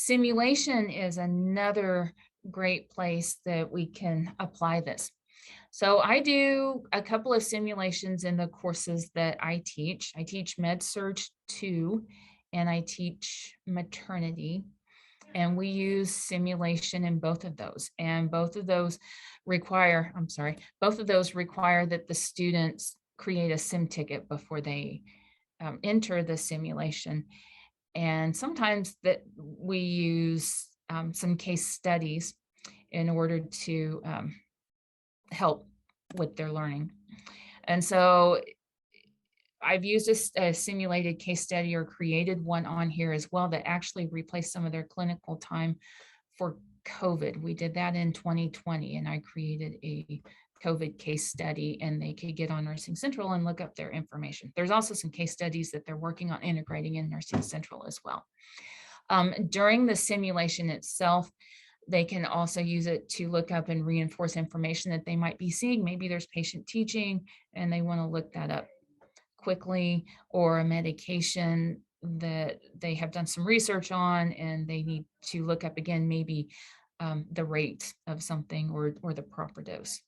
Simulation is another great place that we can apply this. So I do a couple of simulations in the courses that I teach. I teach Med Surg 2 and I teach maternity, and we use simulation in both of those. And both of those both of those require that the students create a sim ticket before they enter the simulation. And sometimes that we use some case studies in order to help with their learning. And so I've used a simulated case study or created one on here as well that actually replaced some of their clinical time for COVID. We did that in 2020, and I created a COVID case study, and they could get on Nursing Central and look up their information. There's also some case studies that they're working on integrating in Nursing Central as well. During the simulation itself, they can also use it to look up and reinforce information that they might be seeing. Maybe there's patient teaching and they want to look that up quickly, or a medication that they have done some research on and they need to look up again, maybe the rate of something or the proper dose.